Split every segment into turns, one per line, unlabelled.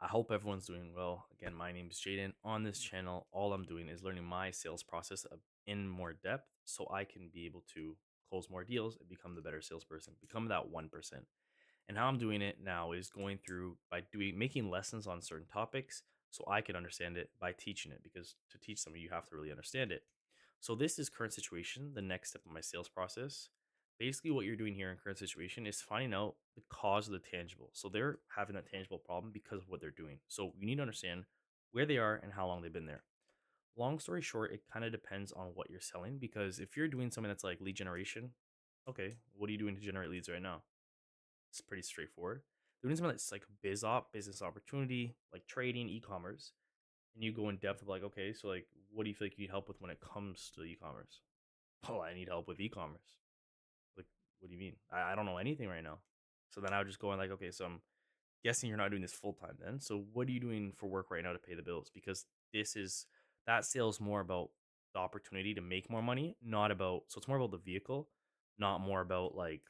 I hope everyone's doing well. Again, my name is Jayden. On this channel, all I'm doing is learning my sales process in more depth so I can be able to close more deals and become the better salesperson, become that 1%. And how I'm doing it now is going through by making lessons on certain topics so I can understand it by teaching it, because to teach somebody you have to really understand it. So this is current situation, the next step of my sales process. Basically what you're doing here in current situation is finding out the cause of the tangible. So they're having a tangible problem because of what they're doing. So you need to understand where they are and how long they've been there. Long story short, it kind of depends on what you're selling, because if you're doing something that's like lead generation, okay, what are you doing to generate leads right now? It's pretty straightforward. Doing something that's like biz op, business opportunity, like trading, e-commerce, and you go in depth of like, okay, so like, what do you feel like you need help with when it comes to e-commerce? Oh, I need help with e-commerce. Like, what do you mean? I don't know anything right now. So then I would just go in like, okay, so I'm guessing you're not doing this full time then. So what are you doing for work right now to pay the bills? Because this is that sales more about the opportunity to make more money, not about, so it's more about the vehicle, not more about like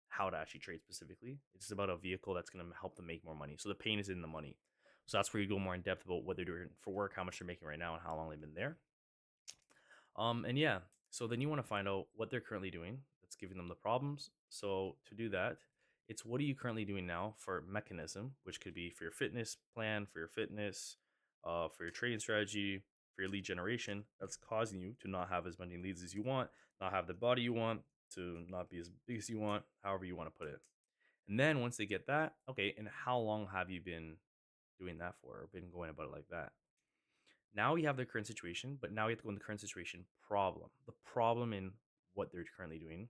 how to actually trade specifically. It's just about a vehicle that's going to help them make more money. So the pain is in the money. So that's where you go more in depth about what they're doing for work, how much they're making right now, and how long they've been there. And yeah, so then you want to find out what they're currently doing that's giving them the problems. So to do that, it's what are you currently doing now for mechanism, which could be for your fitness plan, for your fitness, for your trading strategy, for your lead generation, that's causing you to not have as many leads as you want, not have the body you want, to not be as big as you want, however you want to put it. And then once they get that, okay, and how long have you been doing that for, or been going about it like that? Now we have the current situation, but now we have to go in the current situation problem. The problem in what they're currently doing.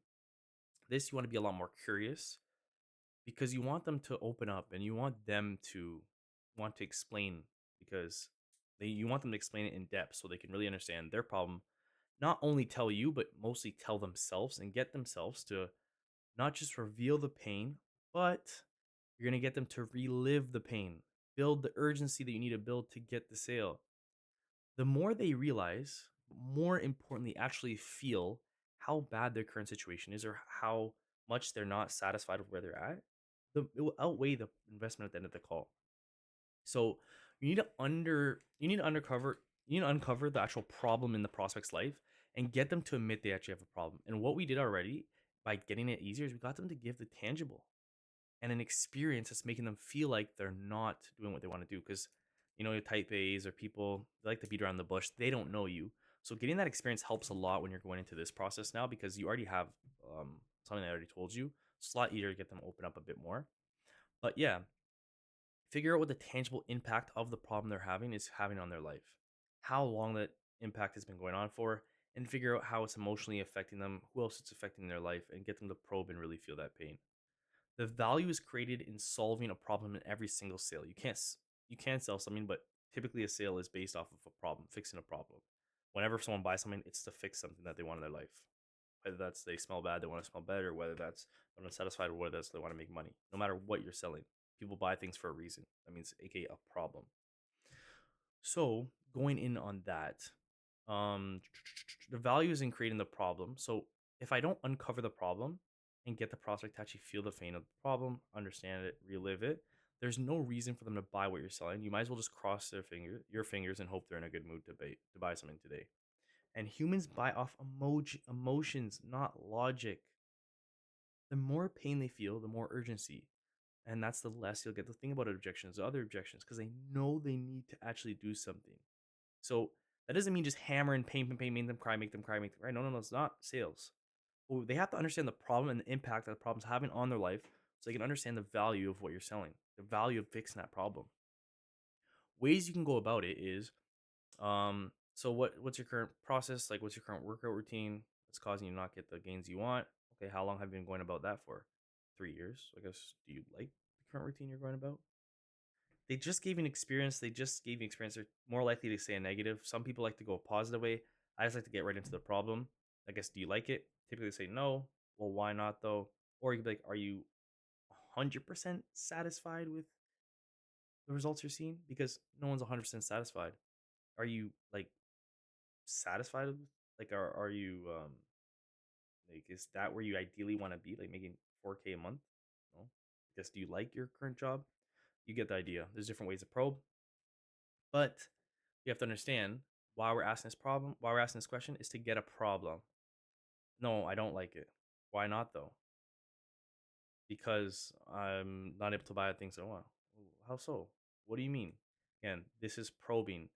This you want to be a lot more curious, because you want them to open up and you want them to want to explain, because you want them to explain it in depth so they can really understand their problem. Not only tell you, but mostly tell themselves and get themselves to not just reveal the pain, but you're going to get them to relive the pain, build the urgency that you need to build to get the sale. The more they realize, more importantly, actually feel how bad their current situation is or how much they're not satisfied with where they're at, it will outweigh the investment at the end of the call. So you need to uncover the actual problem in the prospect's life and get them to admit they actually have a problem. And what we did already by getting it easier is we got them to give the tangible and an experience that's making them feel like they're not doing what they want to do. Because your type A's or people, they like to beat around the bush. They don't know you. So getting that experience helps a lot when you're going into this process now, because you already have something I already told you. It's a lot easier to get them to open up a bit more. But yeah, figure out what the tangible impact of the problem they're having is having on their life, how long that impact has been going on for, and figure out how it's emotionally affecting them, who else it's affecting in their life, and get them to probe and really feel that pain. The value is created in solving a problem in every single sale. You can't sell something, but typically a sale is based off of a problem, fixing a problem. Whenever someone buys something, it's to fix something that they want in their life. Whether that's they smell bad, they want to smell better, whether that's they're unsatisfied, or whether that's they want to make money. No matter what you're selling, people buy things for a reason. That means aka a problem. So going in on that, um, the value is in creating the problem. So if I don't uncover the problem and get the prospect to actually feel the pain of the problem, understand it, relive it, there's no reason for them to buy what you're selling. You might as well just cross your fingers, and hope they're in a good mood to buy something today. And humans buy off emotions, not logic. The more pain they feel, the more urgency. And that's the less you'll get to think about objections, other objections, because they know they need to actually do something. So that doesn't mean just hammer and pain, make them cry, make them cry, make them cry. No, it's not sales. Well, they have to understand the problem and the impact that the problem's having on their life, so they can understand the value of what you're selling, the value of fixing that problem. Ways you can go about it is, so what's your current process? Like, what's your current workout routine that's causing you to not get the gains you want? Okay, how long have you been going about that for? 3 years, I guess. Do you like the current routine you're going about? They just gave you an experience. They just gave you experience. They're more likely to say a negative. Some people like to go a positive way. I just like to get right into the problem. I guess, do you like it? Typically say no. Well, why not though? Or you could be like, are you 100% satisfied with the results you're seeing? Because no one's 100% satisfied. Are you like satisfied with, like, are you like, is that where you ideally want to be, like making 4K a month? No. I guess, do you like your current job? You get the idea. There's different ways to probe, but you have to understand why we're asking this problem, why we're asking this question is to get a problem. No, I don't like it. Why not though? Because I'm not able to buy the things I want. How so? What do you mean? Again, this is probing.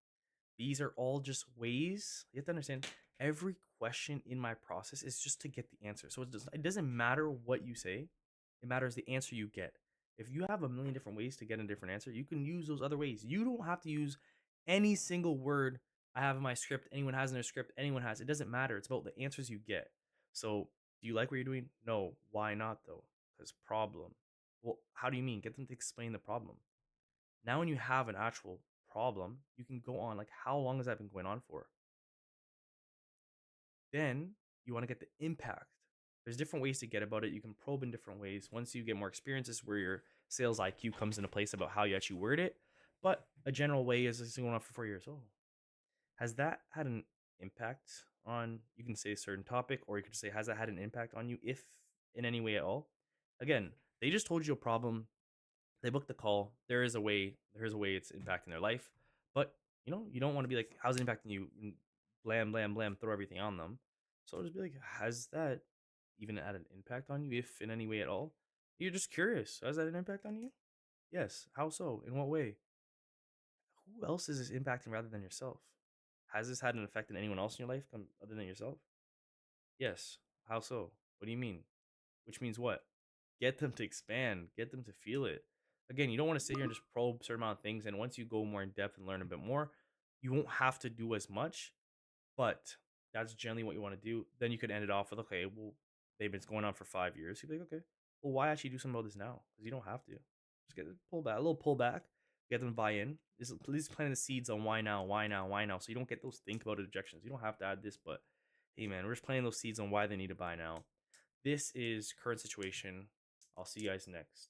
These are all just ways. You have to understand every question in my process is just to get the answer. So it doesn't matter what you say, it matters the answer you get. If you have a million different ways to get a different answer, you can use those other ways. You don't have to use any single word I have in my script, anyone has in their script, anyone has. It doesn't matter. It's about the answers you get. So, do you like what you're doing? No. Why not though? Because problem. Well, how do you mean? Get them to explain the problem. Now, when you have an actual problem, you can go on like, how long has that been going on for? Then you want to get the impact. There's different ways to get about it. You can probe in different ways. Once you get more experiences, where your sales IQ comes into place about how you actually word it. But a general way is this going on for 4 years. Oh, has that had an impact on? You can say a certain topic, or you could say, has that had an impact on you, if in any way at all? Again, they just told you a problem, they book the call. There's a way it's impacting their life. But you don't want to be like, how's it impacting you? And blam, blam, blam, throw everything on them. So just be like, has that even had an impact on you, if in any way at all? You're just curious. Has that an impact on you? Yes. How so? In what way? Who else is this impacting rather than yourself? Has this had an effect on anyone else in your life other than yourself? Yes. How so? What do you mean? Which means what? Get them to expand, get them to feel it. Again, you don't want to sit here and just probe a certain amount of things. And once you go more in depth and learn a bit more, you won't have to do as much. But that's generally what you want to do. Then you could end it off with, okay, well, they've been going on for 5 years. You'd be like, okay, well, why actually do something about this now? Because you don't have to. Just get pull back, a little pullback, get them to buy in. Please plant the seeds on why now, why now, why now. So you don't get those think about it objections. You don't have to add this, but hey, man, we're just planting those seeds on why they need to buy now. This is current situation. I'll see you guys next.